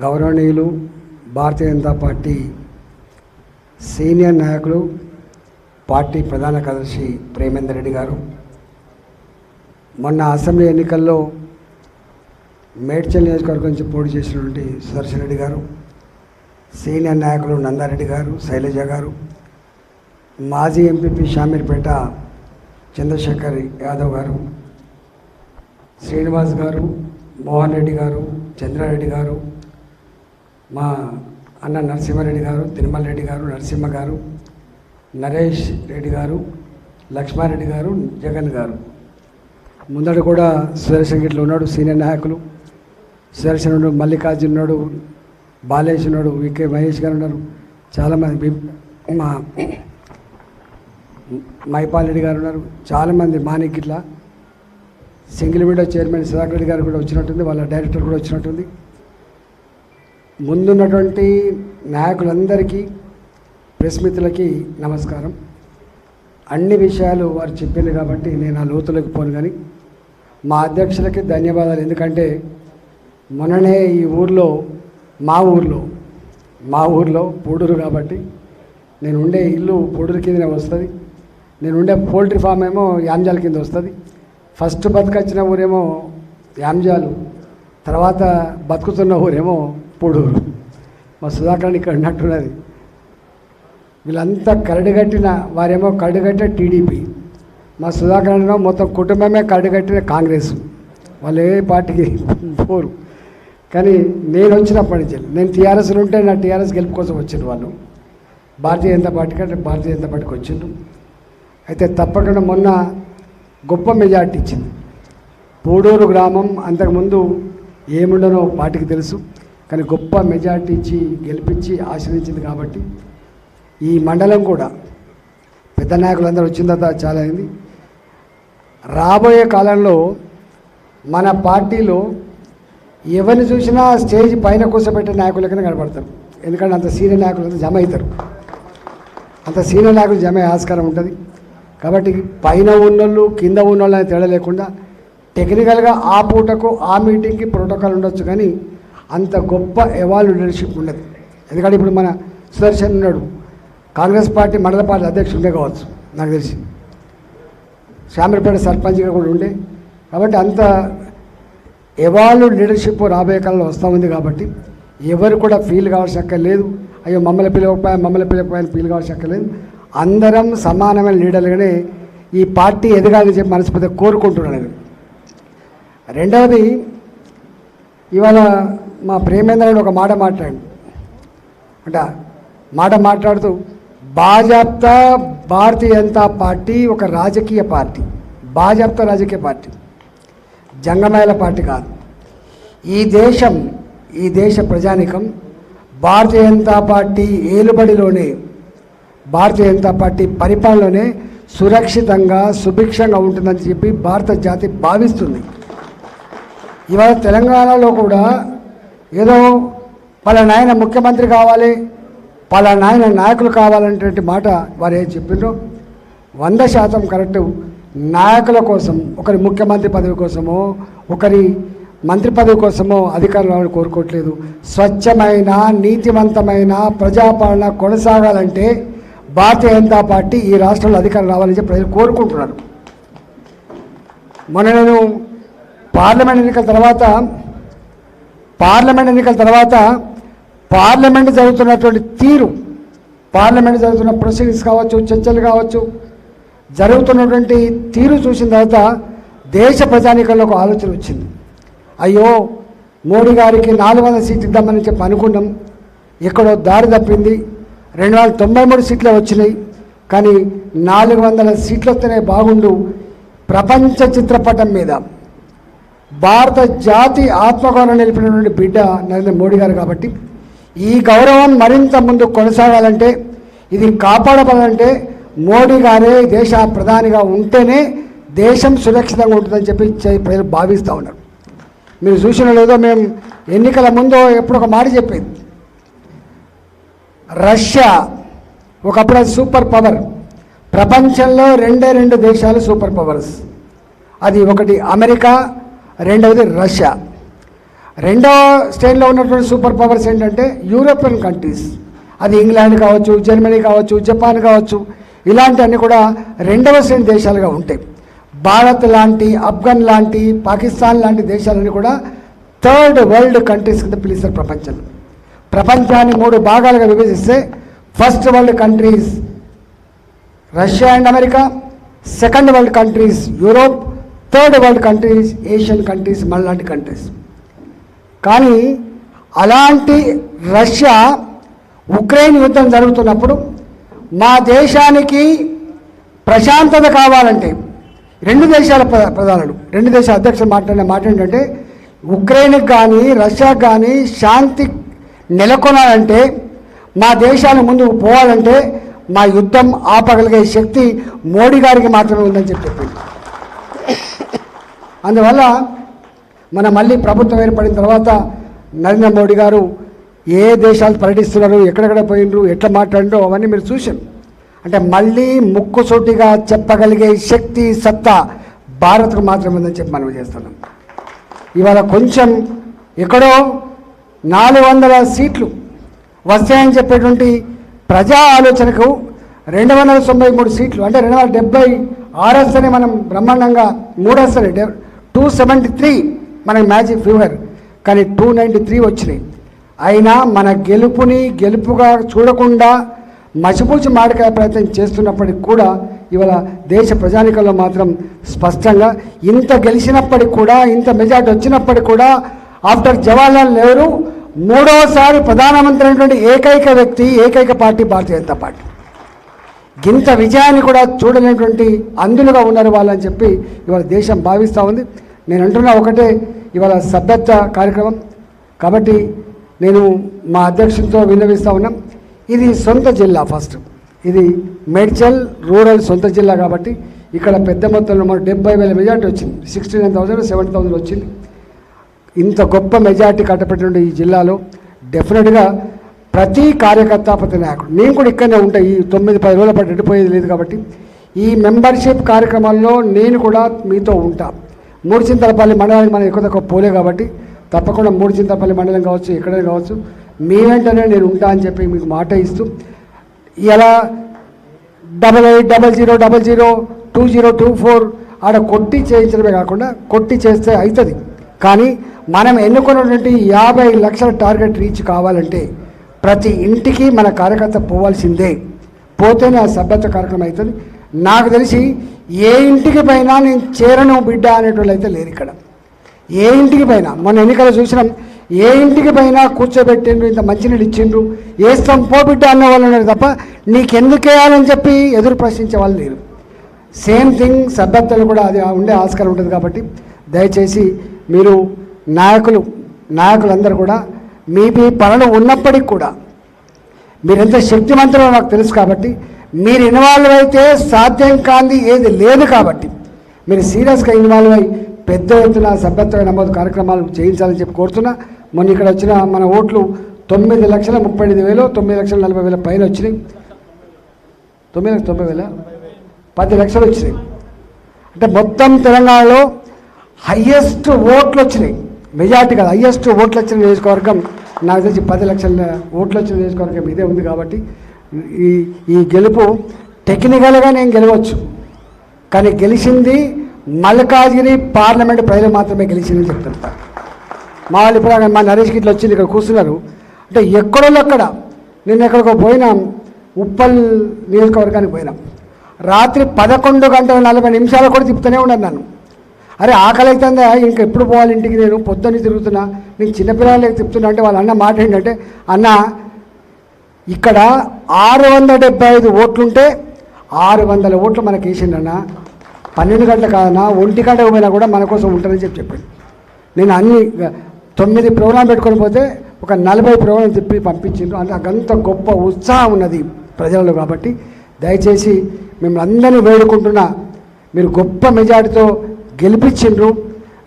గౌరవనీయులు Bharatiya Janata party senior నాయకులు party ప్రధాన కార్యదర్శి ప్రేమేందర్ రెడ్డి గారు మొన్న అసెంబ్లీ ఎన్నికల్లో మేడ్చల్ నియోజకవర్గం నుంచి పోటీ చేసినటువంటి సుదర్శన్ రెడ్డి గారు, సీనియర్ నాయకులు నందారెడ్డి గారు, శైలజ గారు, మాజీ ఎంపీపీ షామీర్పేట చంద్రశేఖర్ యాదవ్ గారు, శ్రీనివాస్ గారు, మోహన్ రెడ్డి గారు, చంద్రారెడ్డి గారు, మా అన్న నరసింహారెడ్డి గారు, తిరుమల రెడ్డి గారు, నరసింహ గారు, నరేష్ రెడ్డి గారు, లక్ష్మారెడ్డి గారు, జగన్ గారు, ముందట కూడా సుదర్శన్ గిట్ల ఉన్నాడు, సీనియర్ నాయకులు సుదర్శన్ ఉన్నాడు, మల్లికార్జున్ ఉన్నాడు, బాలేష్ ఉన్నాడు, వికే మహేష్ గారు ఉన్నారు, చాలామంది మా మైపాల్ రెడ్డి గారు ఉన్నారు, చాలామంది మానిక్ ఇట్లా single window chairman Sudhakar Reddy గారు కూడా వచ్చినట్టుంది, వాళ్ళ డైరెక్టర్ కూడా వచ్చినట్టుంది. ముందున్నటువంటి నాయకులందరికీ ప్రెస్ మిత్రులకి నమస్కారం. అన్ని విషయాలు వారు చెప్పింది కాబట్టి నేను ఆ లోతులోకి పోను, కానీ మా అధ్యక్షులకి ధన్యవాదాలు. ఎందుకంటే మొన్ననే ఈ ఊర్లో మా ఊర్లో పూడూరు కాబట్టి నేను ఉండే ఇల్లు పూడూరు కిందనే వస్తుంది, నేను ఉండే పోల్ట్రీ ఫామ్ ఏమో యామ్జాల కింద వస్తుంది. ఫస్ట్ బతుకొచ్చిన ఊరేమో యామ్జాలు, తర్వాత బతుకుతున్న ఊరేమో పూడూరు. మా సుధాకర్ ఇక్కడ ఉన్నట్టున్నది. వీళ్ళంతా కరడుగట్టిన వారేమో కరడుగట్టిన టీడీపీ, మా సుధాకర్ మొత్తం కుటుంబమే కరడుగట్టిన కాంగ్రెస్. వాళ్ళు ఏ పార్టీకి పోరు. కానీ నేను వచ్చినప్పటి నుంచి నేను టీఆర్ఎస్లో ఉంటే నా టీఆర్ఎస్ గెలుపు కోసం వచ్చిండ్రు వాళ్ళు. భారతీయ జనతా పార్టీ కంటే భారతీయ జనతా పార్టీకి వచ్చిండ్రు. అయితే తప్పకుండా మొన్న గొప్ప మెజార్టీ ఇచ్చింది. పూడూరు గ్రామం అంతకుముందు ఏముండనో పార్టీకి తెలుసు, కానీ గొప్ప మెజార్టీ ఇచ్చి గెలిపించి ఆశ్రయించింది. కాబట్టి ఈ మండలం కూడా పెద్ద నాయకులందరూ వచ్చిన తర్వాత చాలా అయింది. రాబోయే కాలంలో మన పార్టీలో ఎవరిని చూసినా స్టేజ్ పైన కూర్చోబెట్టే నాయకులకనే కనబడతారు. ఎందుకంటే అంత సీనియర్ నాయకులు జమ అవుతారు, అంత సీనియర్ నాయకులు జమ అయ్యే ఆస్కారం ఉంటుంది. కాబట్టి పైన ఉన్నోళ్ళు కింద ఉన్నోళ్ళు అని తేడా లేకుండా టెక్నికల్గా ఆ పూటకు ఆ మీటింగ్కి ప్రోటోకాల్ ఉండొచ్చు, కానీ అంత గొప్ప ఎవాల్వ్ లీడర్షిప్ ఉండదు. ఎందుకంటే ఇప్పుడు మన సుదర్శన్ ఉన్నాడు, కాంగ్రెస్ పార్టీ మండల పార్టీ అధ్యక్షుడు ఉండే కావచ్చు నాకు తెలిసి, శామీర్పేట సర్పంచ్గా కూడా ఉండే. కాబట్టి అంత ఎవాల్వ్ లీడర్షిప్ రాబోయే కాలంలో వస్తూ ఉంది. కాబట్టి ఎవరు కూడా ఫీల్ కావాల్సిన అక్కర్లేదు, అయ్యో మమ్మల్ని పిలవకపోయాను ఫీల్ కావాల్సిన అక్కర్లేదు. అందరం సమానమైన లీడర్లుగానే ఈ పార్టీ ఎదగాలని చెప్పి మనస్ఫూర్తిగా కోరుకుంటున్నాను. రెండవది, ఇవాళ మా ప్రేమేంద్ర ఒక మాట మాట్లాడుతూ భాజపా భారతీయ జనతా పార్టీ ఒక రాజకీయ పార్టీ, భాజపా రాజకీయ పార్టీ, జంగమేళ పార్టీ కాదు. ఈ దేశ ప్రజానికం భారతీయ జనతా పార్టీ ఏలుబడిలోనే, భారతీయ జనతా పార్టీ పరిపాలనలోనే సురక్షితంగా సుభిక్షంగా ఉంటుందని చెప్పి భారత జాతి భావిస్తుంది. ఇవాళ తెలంగాణలో కూడా ఏదో పలానాయన ముఖ్యమంత్రి కావాలి, పలానాయన నాయకులు కావాలనేటువంటి మాట వారు ఏం చెప్పిండ్రో 100% కరెక్టు. నాయకుల కోసం, ఒకరి ముఖ్యమంత్రి పదవి కోసమో ఒకరి మంత్రి పదవి కోసమో అధికారులను కోరుకోవట్లేదు. స్వచ్ఛమైన నీతివంతమైన ప్రజాపాలన కొనసాగాలంటే భారతీయ జనతా పార్టీ ఈ రాష్ట్రంలో అధికారం రావాలని చెప్పి ప్రజలు కోరుకుంటున్నారు. మొన్న నేను పార్లమెంట్ ఎన్నికల తర్వాత పార్లమెంట్ జరుగుతున్నటువంటి తీరు, పార్లమెంట్ జరుగుతున్న ప్రొసీడింగ్స్ కావచ్చు, చర్చలు కావచ్చు, జరుగుతున్నటువంటి తీరు చూసిన తర్వాత దేశ ప్రజానీకంలో ఒక ఆలోచన వచ్చింది. అయ్యో మోడీ గారికి 400 సీట్లు ఇద్దామని చెప్పి అనుకున్నాం, ఎక్కడో దారి తప్పింది. 293 సీట్లే వచ్చినాయి, కానీ 400 సీట్లు వస్తేనే బాగుండు. ప్రపంచ చిత్రపటం మీద భారత జాతి ఆత్మగౌరవం నిలిపినటువంటి బిడ్డ నరేంద్ర మోడీ గారు. కాబట్టి ఈ గౌరవం మరింత ముందు కొనసాగాలంటే, ఇది కాపాడబడాలంటే మోడీ గారే దేశ ప్రధానిగా ఉంటేనే దేశం సురక్షితంగా ఉంటుందని చెప్పి ప్రజలు భావిస్తూ ఉన్నారు. మీరు చూసిన లేదో, మేము ఎన్నికల ముందు ఎప్పుడు ఒక మాట చెప్పేది, రష్యా ఒకప్పుడు అది సూపర్ పవర్, ప్రపంచంలో 2 దేశాలు సూపర్ పవర్స్, అది ఒకటి అమెరికా, రెండవది రష్యా. రెండవ స్టేజ్లో ఉన్నటువంటి సూపర్ పవర్స్ ఏంటంటే యూరోపియన్ కంట్రీస్, అది ఇంగ్లాండ్ కావచ్చు, జర్మనీ కావచ్చు, జపాన్ కావచ్చు, ఇలాంటివన్నీ కూడా రెండవ శ్రేణి దేశాలుగా ఉంటాయి. భారత్ లాంటి, ఆఫ్ఘన్ లాంటి, పాకిస్తాన్ లాంటి దేశాలన్నీ కూడా థర్డ్ వరల్డ్ కంట్రీస్ కింద పిలుస్తారు ప్రపంచంలో. ప్రపంచాన్ని 3 భాగాలుగా విభజిస్తే first world countries Russia and America, second world countries Europe, third world countries Asian countries, మనలాంటి కంట్రీస్. కానీ అలాంటి రష్యా ఉక్రెయిన్ యుద్ధం జరుగుతున్నప్పుడు మా దేశానికి ప్రశాంతత కావాలంటే 2 దేశాల ప్రధానులు, 2 దేశాల అధ్యక్షులు మాట్లాడిన మాట ఏంటంటే, ఉక్రెయిన్కి కానీ రష్యాకి కానీ శాంతి నెలకొనాలంటే, మా దేశాలు ముందుకు పోవాలంటే మా యుద్ధం ఆపగలిగే శక్తి మోడీ గారికి మాత్రమే ఉందని చెప్పింది. అందువల్ల మన మళ్ళీ ప్రభుత్వం ఏర్పడిన తర్వాత నరేంద్ర మోడీ గారు ఏ దేశాలు పర్యటిస్తున్నారు, ఎక్కడెక్కడ పోయినరు, ఎట్లా మాట్లాడినో అవన్నీ మీరు చూశారు. అంటే మళ్ళీ ముక్కుసూటిగా చెప్పగలిగే శక్తి, సత్తా భారత్కు మాత్రమే ఉందని చెప్పి మనం చేస్తున్నాం. ఇవాళ కొంచెం ఎక్కడో 400 సీట్లు వస్తాయని చెప్పేటువంటి ప్రజా ఆలోచనకు 293 సీట్లు, అంటే 276 వస్తేనే మనం బ్రహ్మాండంగా 3 వస్తాయి, 273 మనకి మ్యాజిక్ ఫీవర్, కానీ 293 వచ్చినాయి. అయినా మన గెలుపుగా చూడకుండా మసిపూచి మాడికాయ ప్రయత్నం చేస్తున్నప్పటికి కూడా ఇవాళ దేశ ప్రజానికంలో మాత్రం స్పష్టంగా ఇంత గెలిచినప్పటికి కూడా, ఇంత మెజార్టీ వచ్చినప్పటికి కూడా ఆఫ్టర్ జవహర్లాల్ నెహ్రూ 3వసారి ప్రధానమంత్రి అయినటువంటి ఏకైక వ్యక్తి, ఏకైక పార్టీ భారతీయ జనతా పార్టీ. ఇంత విజయాన్ని కూడా చూడలేనటువంటి అందులుగా ఉన్నారు వాళ్ళని చెప్పి ఇవాళ దేశం భావిస్తూ ఉంది. నేను అంటున్నా ఒకటే, ఇవాళ సభ్యత్వ కార్యక్రమం కాబట్టి నేను మా అధ్యక్షునితో విన్నవిస్తూ ఉన్నాం. ఇది సొంత జిల్లా, ఫస్ట్ ఇది మేడ్చల్ రూరల్ సొంత జిల్లా కాబట్టి ఇక్కడ పెద్ద మొత్తంలో 70,000 మెజార్టీ వచ్చింది, 69,000 70,000 వచ్చింది. ఇంత గొప్ప మెజార్టీ కట్టబెట్టిన ఈ జిల్లాలో డెఫినెట్గా ప్రతి కార్యకర్త, ప్రతి నాయకుడు, నేను కూడా ఇక్కడనే ఉంటా, ఈ 9-10 రోజుల పాటు ఎడిపోయేది లేదు కాబట్టి ఈ మెంబర్షిప్ కార్యక్రమాల్లో నేను కూడా మీతో ఉంటా. మూడుచింతలపల్లి మండలానికి మనం ఎక్కువ తక్కువ పోలే కాబట్టి తప్పకుండా మూడుచింతలపల్లి మండలం కావచ్చు, ఎక్కడైనా కావచ్చు, మీ వెంటనే నేను ఉంటా అని చెప్పి మీకు మాట ఇస్తూ ఇలా 8800002024 ఆడ కొట్టి చేయించడమే కాకుండా కొట్టి చేస్తే అవుతుంది. కానీ మనం ఎన్నుకున్నటువంటి 50 లక్షల టార్గెట్ రీచ్ కావాలంటే ప్రతి ఇంటికి మన కార్యకర్త పోవాల్సిందే, పోతేనే ఆ సభ్యత్వ కార్యక్రమం అవుతుంది. నాకు తెలిసి ఏ ఇంటికి పైనా నేను చేరను బిడ్డ అనేటోళ్ళు అయితే లేరు ఇక్కడ. ఏ ఇంటికి పైన మొన్న ఎన్నికలు చూసినాం, ఏ ఇంటికి పైన కూర్చోబెట్టిండ్రు, ఇంత మంచినీళ్ళు ఇచ్చిండ్రు, వేస్తాం పో బిడ్డ అన్న వాళ్ళు ఉన్నారు తప్ప నీకెందుకు వేయాలని చెప్పి ఎదురు ప్రశ్నించే వాళ్ళు లేరు. సేమ్ థింగ్ సభ్యత్వాలు కూడా అది ఉండే ఆస్కారం ఉంటుంది. కాబట్టి దయచేసి మీరు నాయకులందరూ కూడా మీ పనులు ఉన్నప్పటికీ కూడా మీరు ఎంత శక్తివంతులో నాకు తెలుసు కాబట్టి మీరు ఇన్వాల్వ్ అయితే సాధ్యం కాంది ఏది లేదు కాబట్టి మీరు సీరియస్గా ఇన్వాల్వ్ అయ్యి పెద్ద ఎత్తున సభ్యత్వ నమోదు కార్యక్రమాలు చేయించాలని చెప్పి కోరుతున్నా. మొన్న ఇక్కడ వచ్చిన మన ఓట్లు 9,35,000, 9,40,000 పైన వచ్చినాయి. 9,90,000 10 లక్షలు వచ్చినాయి. అంటే మొత్తం తెలంగాణలో హయ్యెస్ట్ ఓట్లు వచ్చినాయి, మెజార్టీ కాదు, హయ్యెస్ట్ ఓట్లు వచ్చిన నియోజకవర్గం నాకు తెలిసి 10 లక్షల ఓట్లు వచ్చిన నియోజకవర్గం ఇదే ఉంది. కాబట్టి ఈ గెలుపు టెక్నికల్గా నేను గెలవచ్చు, కానీ గెలిచింది మల్కాజ్గిరి పార్లమెంట్ ప్రజలు మాత్రమే గెలిచిందని చెప్తారు. మా వాళ్ళు ఇప్పుడు మా నరేష్ గిట్ల వచ్చింది ఇక్కడ కూర్చున్నారు అంటే ఎక్కడో అక్కడ. నిన్న ఎక్కడికో పోయినాం, ఉప్పల్ నియోజకవర్గానికి పోయినాం. రాత్రి 11:40 కూడా తిప్పుతూనే ఉన్నాను నన్ను. అరే ఆకలి అవుతుందా, ఇంకా ఎప్పుడు పోవాలి ఇంటికి, నేను పొద్దున్న తిరుగుతున్నా, నేను చిన్నపిల్లలకి తిప్పుతున్నా అంటే వాళ్ళ అన్న మాట ఏంటంటే, అన్న ఇక్కడ 675 ఓట్లుంటే 600 ఓట్లు మనకి వేసిండన్న, 12 గంటల కాదన్నా 1 గంటకు పోయినా కూడా మన కోసం ఉంటుందని చెప్పాడు. నేను అన్ని 9 ప్రోగ్రాం పెట్టుకొని పోతే ఒక 40 ప్రోగ్రాం తిప్పి పంపించిండ్రు. అంటే అంత గొప్ప ఉత్సాహం ఉన్నది ప్రజలలో. కాబట్టి దయచేసి మిమ్మల్ని అందరినీ వేడుకుంటున్నా, మీరు గొప్ప మెజార్టీతో గెలిపించిండ్రు.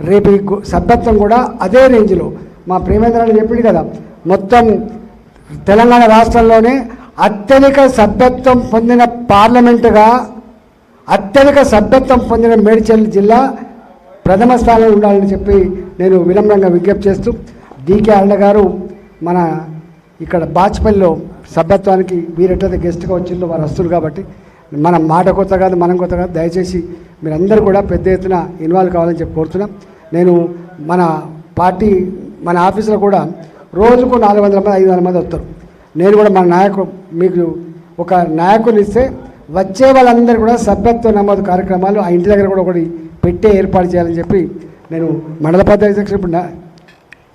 రేపు ఈ సభ్యత్వం కూడా అదే రేంజ్లో మా ప్రేమేంద్ర చెప్పింది కదా, మొత్తం తెలంగాణ రాష్ట్రంలోనే అత్యధిక సభ్యత్వం పొందిన పార్లమెంటుగా అత్యధిక సభ్యత్వం పొందిన మేడ్చల్ జిల్లా ప్రథమ స్థానంలో ఉండాలని చెప్పి నేను వినమ్రంగా విజ్ఞప్తి చేస్తూ డికే అరుణ గారు మన ఇక్కడ బాచ్పల్లిలో సభ్యత్వానికి వీరెట్లయితే గెస్ట్గా వచ్చిందో వారు వస్తున్నారు కాబట్టి మన మాట కొత్త కాదు, మనం కొత్త కాదు. దయచేసి మీరందరూ కూడా పెద్ద ఎత్తున ఇన్వాల్వ్ కావాలని చెప్పి కోరుతున్నాం. నేను మన పార్టీ మన ఆఫీసులో కూడా రోజుకు 400 మంది 500 మంది వస్తారు. నేను కూడా మన మీకు ఒక నాయకుని ఇస్తే వచ్చే వాళ్ళందరూ కూడా సభ్యత్వ నమోదు కార్యక్రమాలు ఆ ఇంటి దగ్గర కూడా ఒకటి పెట్టే ఏర్పాటు చేయాలని చెప్పి నేను మండల పార్టీ అధ్యక్షుడు ఇప్పుడు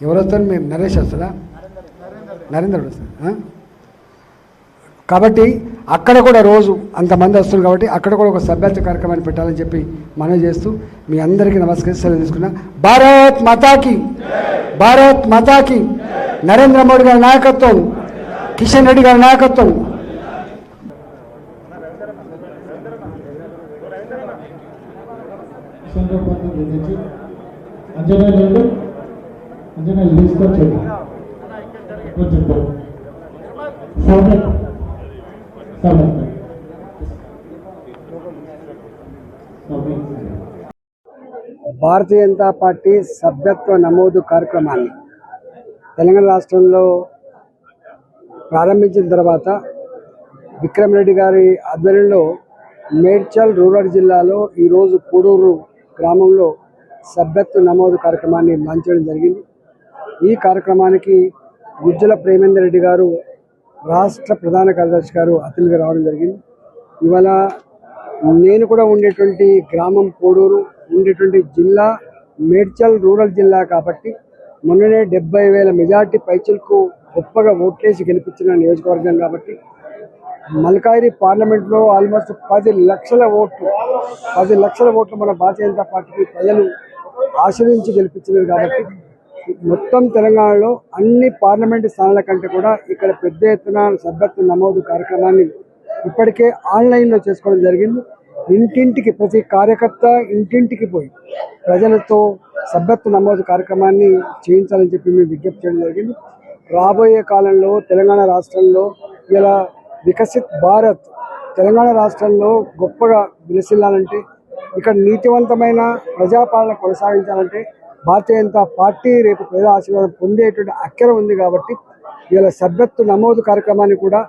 ఎవరు వస్తారు? మేము నరేష్ వస్తారా? నరేంద్ర వస్తారు. కాబట్టి అక్కడ కూడా రోజు అంతమంది వస్తున్నారు కాబట్టి అక్కడ కూడా ఒక సభ్యత్వ కార్యక్రమాన్ని పెట్టాలని చెప్పి మనం చేస్తూ మీ అందరికీ నమస్కరించి సెలవు తీసుకున్నా. భారత్ మాతాకి, భారత్ మాతాకి. నరేంద్ర మోడీ గారి నాయకత్వం, కిషన్ రెడ్డి గారి నాయకత్వం. భారతీయ జనతా పార్టీ సభ్యత్వ నమోదు కార్యక్రమాన్ని తెలంగాణ రాష్ట్రంలో ప్రారంభించిన తర్వాత విక్రమ్ రెడ్డి గారి ఆధ్వర్యంలో మేడ్చల్ రూరల్ జిల్లాలో ఈరోజు పూడూరు గ్రామంలో సభ్యత్వ నమోదు కార్యక్రమాన్ని లాంచ్ చేయడం జరిగింది. ఈ కార్యక్రమానికి గుజ్జల ప్రేమేందర్ రెడ్డి గారు రాష్ట్ర ప్రధాన కార్యదర్శి గారు అతిథిగా రావడం జరిగింది. ఇవాళ నేను కూడా ఉండేటువంటి గ్రామం కోడూరు, ఉండేటువంటి జిల్లా మేడ్చల్ రూరల్ జిల్లా కాబట్టి మొన్ననే 70,000 మెజార్టీ పైచలకు గొప్పగా ఓట్లేసి గెలిపించిన నియోజకవర్గం కాబట్టి మల్కాయిరి పార్లమెంట్లో ఆల్మోస్ట్ 10 లక్షల ఓట్లు మన భారతీయ జనతా పార్టీకి ప్రజలు ఆశీర్వదించి గెలిపించినారు. కాబట్టి మొత్తం తెలంగాణలో అన్ని పార్లమెంటు స్థానాల కంటే కూడా ఇక్కడ పెద్ద ఎత్తున సభ్యత్వ నమోదు కార్యక్రమాన్ని ఇప్పటికే ఆన్లైన్లో చేసుకోవడం జరిగింది. ఇంటింటికి ప్రతి కార్యకర్త ఇంటింటికి పోయి ప్రజలతో సభ్యత్వ నమోదు కార్యక్రమాన్ని చేయించాలని చెప్పి మేము విజ్ఞప్తి చేయడం జరిగింది. రాబోయే కాలంలో తెలంగాణ రాష్ట్రంలో ఇలా వికసిత్ భారత్ తెలంగాణ రాష్ట్రంలో గొప్పగా విలసిల్లాలంటే, ఇక్కడ నీతివంతమైన ప్రజాపాలన కొనసాగించాలంటే భారతీయ జనతా పార్టీ రేపు ప్రజల ఆశీర్వాదం పొందేటువంటి అక్కర ఉంది. కాబట్టి ఇలా సభ్యత్వ నమోదు కార్యక్రమాన్ని కూడా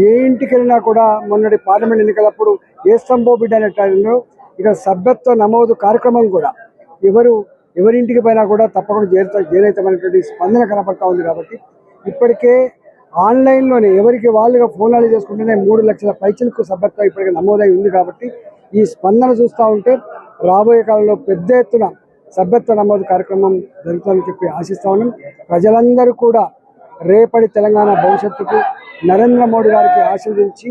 ఏ ఇంటికి వెళ్ళినా కూడా మొన్నటి పార్లమెంట్ ఎన్నికలప్పుడు ఏ స్తంభో బిడ్డ అనేటో ఇక్కడ సభ్యత్వ నమోదు కార్యక్రమం కూడా ఎవరింటికి పైనా కూడా తప్పకుండా చేరైతామనేటువంటి స్పందన కనపడతా ఉంది. కాబట్టి ఇప్పటికే ఆన్లైన్లోనే ఎవరికి వాళ్ళుగా ఫోన్లు చేసుకుంటేనే 3 లక్షల పైచలకు సభ్యత్వం ఇప్పటికే నమోదై ఉంది. కాబట్టి ఈ స్పందన చూస్తూ ఉంటే రాబోయే కాలంలో పెద్ద ఎత్తున సభ్యత్వ నమోదు కార్యక్రమం జరుగుతుందని చెప్పి ఆశిస్తా ఉన్నాం. ప్రజలందరూ కూడా రేపటి తెలంగాణ భవిష్యత్తుకు నరేంద్ర మోడీ గారికి ఆశీర్వదించి